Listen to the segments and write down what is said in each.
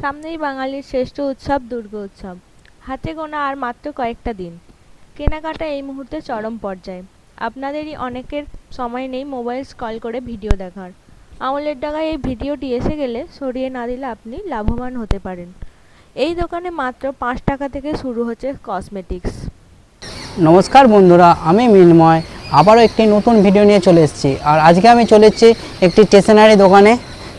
সামনেই বাঙালির শ্রেষ্ঠ উৎসব দুর্গোৎসব। হাতে গোনা আর মাত্র কয়েকটা দিন। কেনাকাটা এই মুহূর্তে চরম পর্যায়ে। আপনাদেরই অনেকের সময় নেই মোবাইল স্ক্রল করে ভিডিও দেখার। আঙুলের ডগায় এই ভিডিওটি এসে গেলে সরিয়ে না দিলে আপনি লাভবান হতে পারেন। এই দোকানে মাত্র 5 টাকা থেকে শুরু হচ্ছে কসমেটিক্স। নমস্কার বন্ধুরা, আমি মিনময় আবারও একটি নতুন ভিডিও নিয়ে চলে এসেছি। আর আজকে আমি চলে এসেছি একটি স্টেশনারি দোকানে।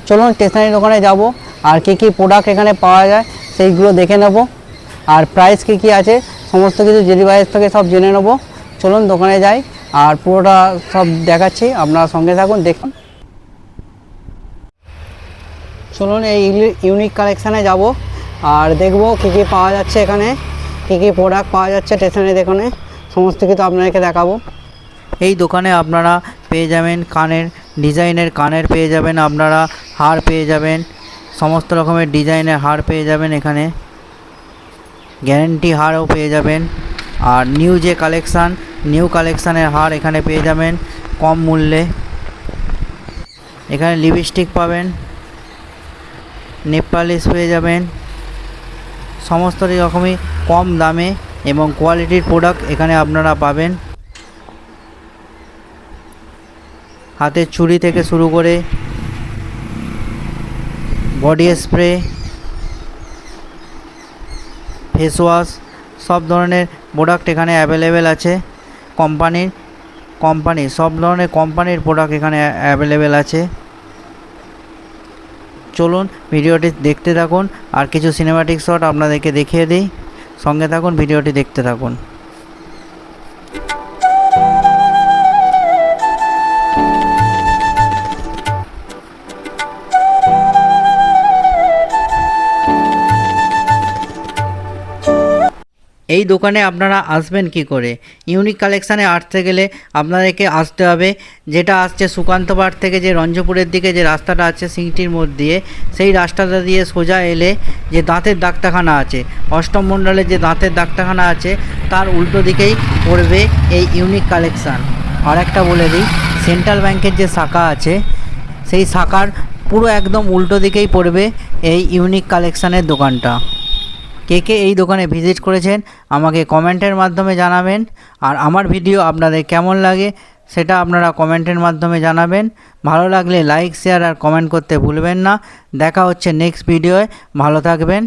চলুন স্টেশনারি দোকানে যাব আর কী কী প্রোডাক্ট এখানে পাওয়া যায় সেইগুলো দেখে নেব, আর প্রাইস কী আছে সমস্ত কিছু ডেলিভারি থেকে সব জেনে নেব। চলুন দোকানে যাই আর পুরোটা সব দেখাচ্ছি, আপনারা সঙ্গে থাকুন দেখুন। চলুন এই ইউনিক কালেকশানে যাব আর দেখব কী কী পাওয়া যাচ্ছে এখানে, কী কী প্রোডাক্ট পাওয়া যাচ্ছে স্টেশনারি দোকানে, সমস্ত কিছু আপনাদেরকে দেখাবো। এই দোকানে আপনারা পেয়ে যাবেন কানের ডিজাইনের কানের পেয়ে যাবেন, আপনারা হার পেয়ে যাবেন, সমস্ত রকমের ডিজাইনের হার পেয়ে যাবেন এখানে, গ্যারেন্টি হারও পেয়ে যাবেন। আর নিউ কালেকশানের হার এখানে পেয়ে যাবেন কম মূল্যে। এখানে লিপস্টিক পাবেন, নেল পালিশ পেয়ে যাবেন, সমস্ত রকমই কম দামে এবং কোয়ালিটির প্রোডাক্ট এখানে আপনারা পাবেন। হাতের চুড়ি থেকে শুরু করে বডি স্প্রে, ফেস ওয়াশ, সব ধরনের প্রোডাক্ট এখানে অ্যাভেলেবেল আছে। সব ধরনের কোম্পানির প্রোডাক্ট এখানে অ্যাভেলেবেল আছে। চলুন ভিডিওটি দেখতে থাকুন আর কিছু সিনেম্যাটিক শট আপনাদেরকে দেখিয়ে দিই, সঙ্গে থাকুন, ভিডিওটি দেখতে থাকুন। এই দোকানে আপনারা আসবেন কি করে? ইউনিক কালেকশানে আসতে গেলে আপনাদেরকে আসতে হবে, যেটা আসছে সুকান্ত পাড় থেকে যে রঞ্জপুরের দিকে যে রাস্তাটা আছে সিংটির মোড় দিয়ে, সেই রাস্তাটা দিয়ে সোজা এলে যে দাঁতের ডাক্তারখানা আছে, অষ্টম মণ্ডলের যে দাঁতের ডাক্তারখানা আছে তার উল্টো দিকেই পড়বে এই ইউনিক কালেকশান। আর একটা বলে দিই, সেন্ট্রাল ব্যাংকের যে শাখা আছে সেই শাখার পুরো একদম উল্টো দিকেই পড়বে এই ইউনিক কালেকশানের দোকানটা। কে কে এই দোকানে ভিজিট করেছেন আমাকে কমেন্টের মাধ্যমে জানাবেন, আর আমার ভিডিও আপনাদের কেমন লাগে সেটা আপনারা কমেন্টের মাধ্যমে জানাবেন। ভালো লাগলে লাইক, শেয়ার আর কমেন্ট করতে ভুলবেন না। দেখা হচ্ছে নেক্সট ভিডিওয়, ভালো থাকবেন।